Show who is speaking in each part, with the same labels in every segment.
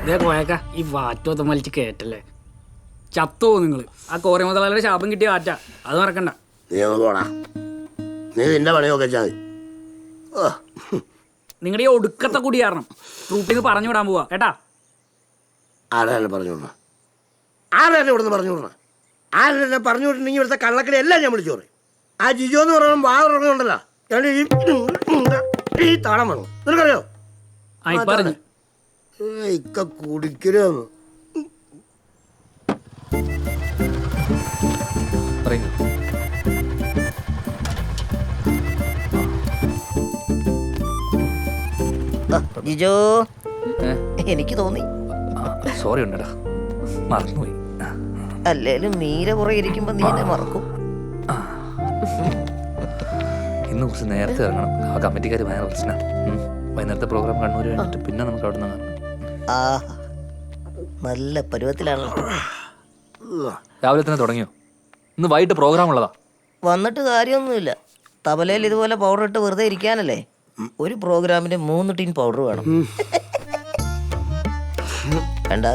Speaker 1: ഇതേ കോയക്ക ഈ വാറ്റോത്തം വലിച്ച് കേട്ടല്ലേ, ചത്തോ നിങ്ങൾ. ആ കോറി മുതലാളിയുടെ ശാപം കിട്ടിയ വാറ്റ, അത് മറക്കണ്ട.
Speaker 2: നീ പോടാ, നീ നിന്റെ പണി നോക്കി വെച്ചാൽ മതി.
Speaker 1: നിങ്ങളുടെ ഈ ഒടുക്കത്തെ കൂടി കാരണം ട്രൂപ്പിൽ നിന്ന് പറഞ്ഞു വിടാൻ പോവാ കേട്ടാ.
Speaker 2: ആരാണ് പറഞ്ഞു വിടണം? ആരാണ് ഇവിടുന്ന് പറഞ്ഞു വിടണം? ആരെന്നെ പറഞ്ഞു വിട്ടിട്ടുണ്ടെങ്കിൽ ഇവിടുത്തെ കള്ളക്കളി എല്ലാം ഞാൻ വിളിച്ചു പറയും. ആ ജിജോ എന്ന് പറയണം വാറുണ്ടല്ലോ, ഈ താളം വേണം, നിനക്കറിയോ?
Speaker 1: പറഞ്ഞു
Speaker 2: ഇക്ക കുടിക്കരുതെന്ന്.
Speaker 3: ജിജോ, എനിക്ക് തോന്നി.
Speaker 4: സോറി ഉണ്ടടാ, മറന്നുപോയി.
Speaker 3: അല്ലേലും മീര കുറെ ഇരിക്കുമ്പോ നീ എന്നെ മറക്കും.
Speaker 4: ഇന്ന് കുറച്ച് നേരത്തെ ഇറങ്ങണം, ആ കമ്മിറ്റിക്കാർ ഭയങ്കര പ്രശ്നം. വൈകുന്നേരത്തെ പ്രോഗ്രാം കണ്ണൂർ കഴിഞ്ഞിട്ട് പിന്നെ നമുക്ക് അവിടെ നിന്ന്
Speaker 3: ആ നല്ല പരുവത്തിലാണല്ലോ.
Speaker 4: രാവിലെ തന്നെ തുടങ്ങിയോ? ഇന്ന് വൈകിട്ട് പ്രോഗ്രാം ഉള്ളതാ.
Speaker 3: വന്നിട്ട് കാര്യമൊന്നുമില്ല. തബലയിൽ ഇതുപോലെ പൗഡർ ഇട്ട് വെറുതെ ഇരിക്കാനല്ലേ. ഒരു പ്രോഗ്രാമിന് 3 ടീൻ പൗഡർ വേണം. വേണ്ട,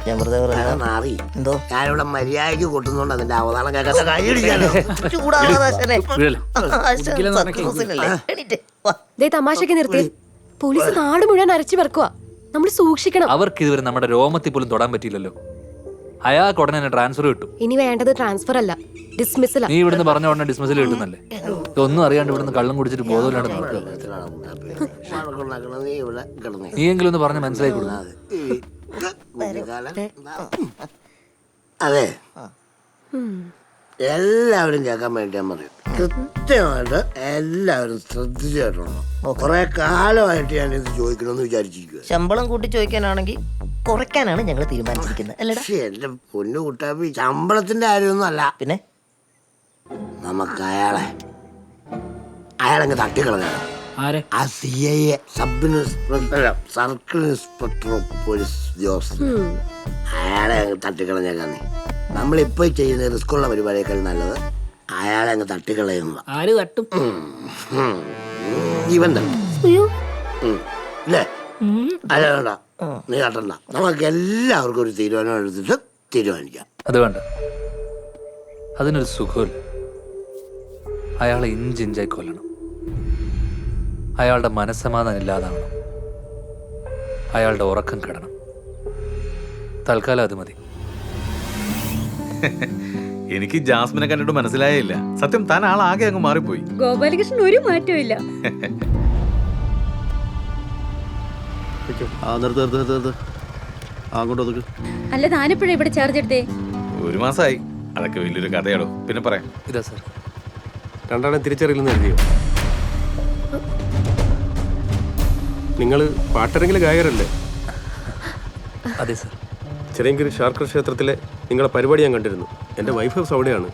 Speaker 3: ഞാൻ വെറുതെ
Speaker 2: മാറി
Speaker 3: എന്തോ
Speaker 2: ഞാനിവിടെ മര്യാദയ്ക്ക് കൊട്ടുന്നോണ്ട് അതിന്റെ അവതാളം കേൾക്കാത്ത കൈയടിക്കാനോ.
Speaker 5: തമാശക്ക് നിർത്തി. പോലീസ് നാട് മുഴുവൻ അരച്ചു വെറുക്കുക. നമ്മൾ സൂക്ഷിക്കണം.
Speaker 4: അവർക്ക് ഇതുവരെ നമ്മുടെ രോമത്തിൽ പോലും തൊടാൻ പറ്റിയില്ലല്ലോ. അയാൾക്ക് ഉടനെ തന്നെ ട്രാൻസ്ഫർ കിട്ടും.
Speaker 5: ഇനി വേണ്ടത് ട്രാൻസ്ഫർ അല്ല, ഡിസ്മിസൽ.
Speaker 4: നീ ഇവിടുന്ന് പറഞ്ഞ ഉടനെ ഡിസ്മിസൽ കിട്ടുന്നല്ലേ? ഇതൊന്നും അറിയാണ്ട് ഇവിടുന്ന് കള്ളം കുടിച്ചിട്ട് ബോധമില്ലാണ്ട് നോക്കുക. നീയെങ്കിലും ഒന്ന് പറഞ്ഞ് മനസ്സിലാക്കി കൊടുക്കും.
Speaker 2: അതെ, എല്ലാവരും കേൾക്കാൻ വേണ്ടി ഞാൻ പറയും. കൃത്യമായിട്ട് എല്ലാവരും ശ്രദ്ധിച്ചു കേട്ടോളണം. കുറെ കാലമായിട്ട് ഞാൻ ഇത് ചോദിക്കണമെന്ന് വിചാരിച്ചിരിക്കുക.
Speaker 3: ശമ്പളം കൂട്ടി ചോദിക്കാനാണെങ്കിൽ കുറയ്ക്കാനാണ് ഞങ്ങൾ തീരുമാനിച്ചിരിക്കുന്നത്.
Speaker 2: പക്ഷേ എന്റെ പൊന്നു കുട്ടാപ്പി, ശമ്പളത്തിന്റെ കാര്യമൊന്നും അല്ല.
Speaker 3: പിന്നെ
Speaker 2: നമുക്ക് അയാളങ്ങ് തട്ടിക്കളഞ്ഞാണ്. ആ CIA sub inspector, circle inspector police ഉദ്യോഗസ്ഥൻ, അയാളെ അങ്ങ് തട്ടിക്കളഞ്ഞേക്കാൻ. നമ്മളിപ്പോ ചെയ്യുന്ന റിസ്ക്കുള്ള പരിപാടിയേക്കാൾ നല്ലത് അയാളെ അങ്ങ് തട്ടിക്കളയുന്നത്.
Speaker 1: ആര് തട്ടും?
Speaker 2: ഇവൻ തട്ടും. ഇല്ലേ? അല്ല, വേണ്ട, നീ തട്ടണ്ട. നമുക്ക് എല്ലാവർക്കും ഒരു തീരുമാനം എടുത്തിട്ട് തീരുമാനിക്കാം.
Speaker 4: അത് വേണ്ട, അതിനൊരു സുഖമില്ല. അയാളെ ഇഞ്ചിഞ്ചായി കൊല്ലണം. അയാളുടെ മനസ്സമാധാനം ഇല്ലാതാവണം. അയാളുടെ ഉറക്കം കെടണം. തൽക്കാലം അത് മതി.
Speaker 6: എനിക്ക് ജാസ്മിനെ കണ്ടിട്ട് മനസ്സിലായില്ല. സത്യം, താൻ ആളാകെ അങ്ങ് മാറിപ്പോയി.
Speaker 7: ഗോപാലകൃഷ്ണൻ ഒരു മാറ്റവും ഇല്ല. അല്ല, താനെപ്പോഴാ ഇവിടെ ചാർജ് എടുത്തേ?
Speaker 6: 1 മാസമായി. അതൊക്കെ വലിയൊരു കഥയാടോ. പിന്നെ പറയാം.
Speaker 4: ഇതാ സാർ.
Speaker 8: രണ്ടാളെ തിരിച്ചറിയില്ലെന്ന് എഴുതിയോ? നിങ്ങൾ പാട്ടരങ്ങിലെ ഗായകരല്ലേ?
Speaker 4: അതെ സാർ.
Speaker 8: ചെറിയങ്കിരി ശാർക്കർ ക്ഷേത്രത്തിലെ നിങ്ങളെ പരിപാടി ഞാൻ കണ്ടിരുന്നു. എൻ്റെ വൈഫ് ഹൗസ് അവിടെയാണ്.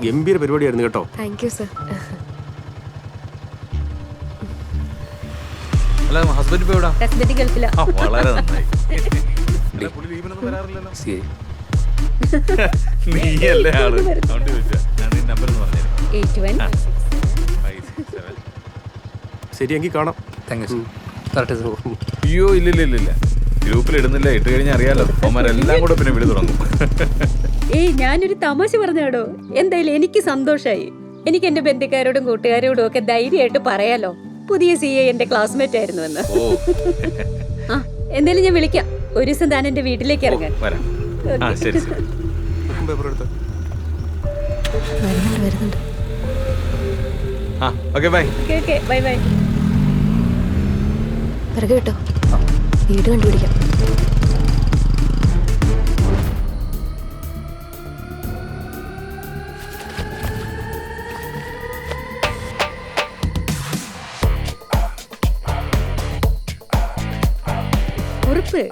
Speaker 8: ഗംഭീര പരിപാടിയായിരുന്നു കേട്ടോ.
Speaker 5: Thank you sir.
Speaker 6: അല്ല, ഹസ്ബൻഡ് ഇപ്പൊ എവിടാ?
Speaker 7: ഹസ്ബൻഡ് ഗൾഫിലാ.
Speaker 6: വളരെ നന്നായി. നീയല്ലേ ആള്? അതുകൊണ്ട് ചോദിച്ചാ. ഞാൻ നിന്റെ നമ്പർ ഒന്ന് പറഞ്ഞുതരാം.
Speaker 7: 8167.
Speaker 8: ശരി, എങ്കിൽ കാണാം.
Speaker 4: Thank you sir.
Speaker 6: അയ്യോ, ഇല്ല, ഗ്രൂപ്പിൽ ഇടുന്നില്ല. ഇട്ട് കഴിഞ്ഞാൽ അറിയാലോ, അവന്മാരെല്ലാം കൂടെ പിന്നെ വിളി തുടങ്ങും.
Speaker 7: ഏയ്, ഞാനൊരു തമാശ പറഞ്ഞാടോ. എന്തായാലും എനിക്ക് സന്തോഷായി. എനിക്ക് എന്റെ ബന്ധുക്കാരോടും കൂട്ടുകാരോടും ഒക്കെ ധൈര്യമായിട്ട് പറയാലോ പുതിയ CA എന്റെ ക്ലാസ്മേറ്റ് ആയിരുന്നു എന്ന്. ആ, എന്തായാലും ഞാൻ വിളിക്കാം. ഒരു ദിവസം താൻ എന്റെ വീട്ടിലേക്ക് ഇറങ്ങാൻ.
Speaker 6: ശരി.
Speaker 5: വരുന്നുണ്ട്.
Speaker 6: Okay, bye.
Speaker 7: Bye bye.
Speaker 5: പിറകെ കേട്ടോ, വീട് കണ്ടുപിടിക്കാം.
Speaker 7: ഉറപ്പ്.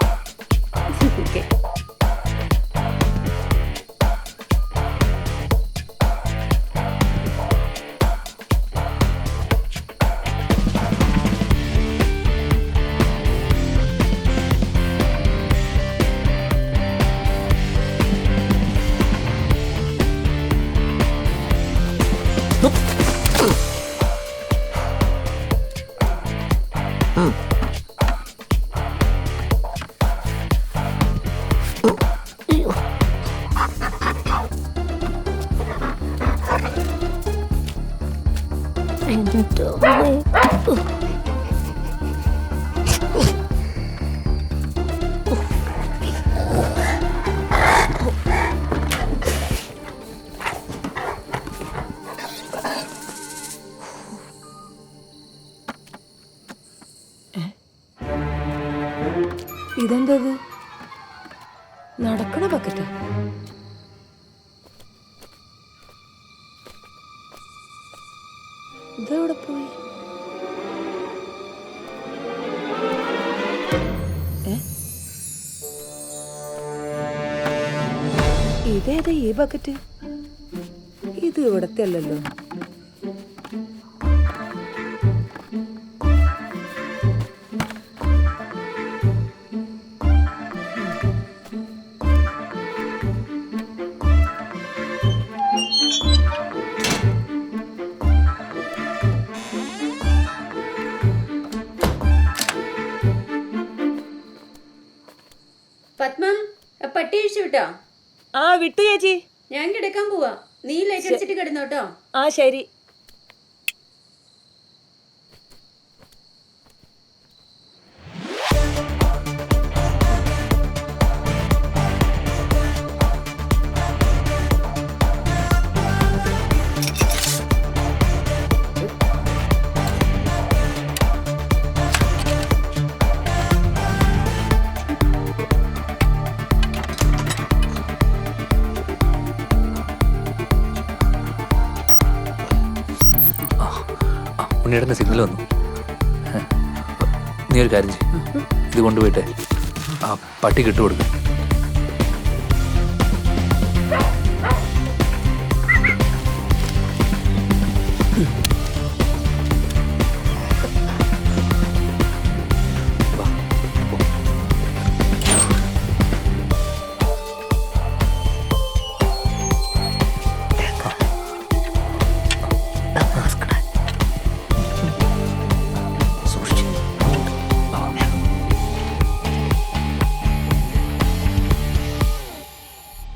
Speaker 5: ഇതെന്തത് നടക്കണ ബക്കറ്റാ? ഇതെവിടെ പോയി? ഇതേതാ ഈ ബക്കറ്റ്? ഇത് ഇവിടത്തെ അല്ലല്ലോ.
Speaker 7: പത്മ, പട്ടി അഴിച്ചു വിട്ടോ?
Speaker 5: ആ വിട്ടു ചേച്ചി.
Speaker 7: ഞാൻ കിടക്കാൻ പോവാ. നീ ലൈറ്റ് അടിച്ചിട്ട് കിടന്നോട്ടോ.
Speaker 5: ആ ശരി.
Speaker 4: ഉണ്ണിയുടെ സിഗ്നൽ വന്നു. നീ ഒരു കാര്യം ചെയ്യും, ഇത് കൊണ്ടുപോയിട്ടെ ആ പട്ടിക്ക് ഇട്ട് കൊടുക്കും.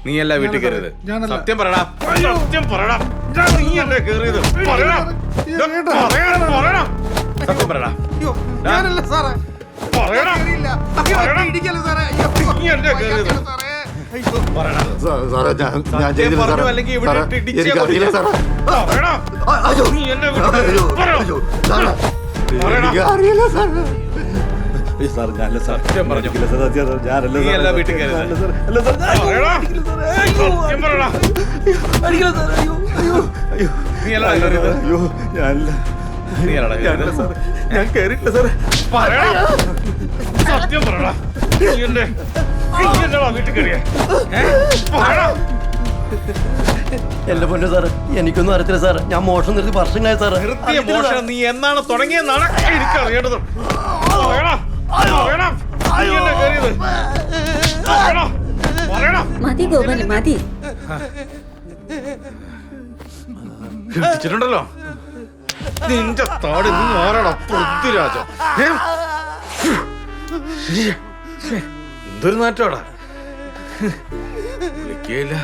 Speaker 6: നീ അല്ല വീട്ടിൽ കയറിയത്. സത്യം പറയടാ, സത്യം പറയടാ. നീ അല്ലേ കയറിയത്? പറയടാ, പറയടാ, സത്യം പറയടാ. പറയടാ, നീ അല്ലേ കയറിയത്? പറയടാ. സത്യം പറഞ്ഞു, അല്ലെങ്കിൽ ഇവിടെ ഇട്ട് ഇടിച്ചേ കൊല്ലും. പറയടാ, നീ എന്നെ വിട്ടത്. പറയടാ. സത്യം പറഞ്ഞു. നീ അല്ല വീട്ടിൽ കയറിയത്. പറയടാ, സത്യം പറയടാ. നീ അല്ല കയറിയത്. നീ അല്ലടാ കയറിയത്.
Speaker 8: ഞാൻ കയറിയിട്ടില്ല സാറേ.
Speaker 6: പറയടാ, സത്യം പറയടാ. നീ എന്നടാ വീട്ടിൽ കയറിയേ? പറയടാ.
Speaker 9: എന്റെ പൊന്നു സാറ്, എനിക്കൊന്നും അറിയത്തില്ല സാറ്. ഞാൻ മോഷണം നിർത്തി വർഷങ്ങളായി സാറ്.
Speaker 6: നിർത്തിയ മോഷണം നീ എന്നാണ് തുടങ്ങിയെന്നാണ് എനിക്ക് അറിയേണ്ടത്. പറയടാ, പറയടാ. നീ എന്നെ കയറിയത്. പറയടാ, പറയടാ.
Speaker 7: മതി ഗോപാല, മതി.
Speaker 6: ഇടിച്ചിട്ടുണ്ടല്ലോ നിന്റെ താടി. നീ ആരാടാ? പൃഥ്വിരാജ. എന്തൊരു നാറ്റോടാ. വിളിക്കുകയില്ല.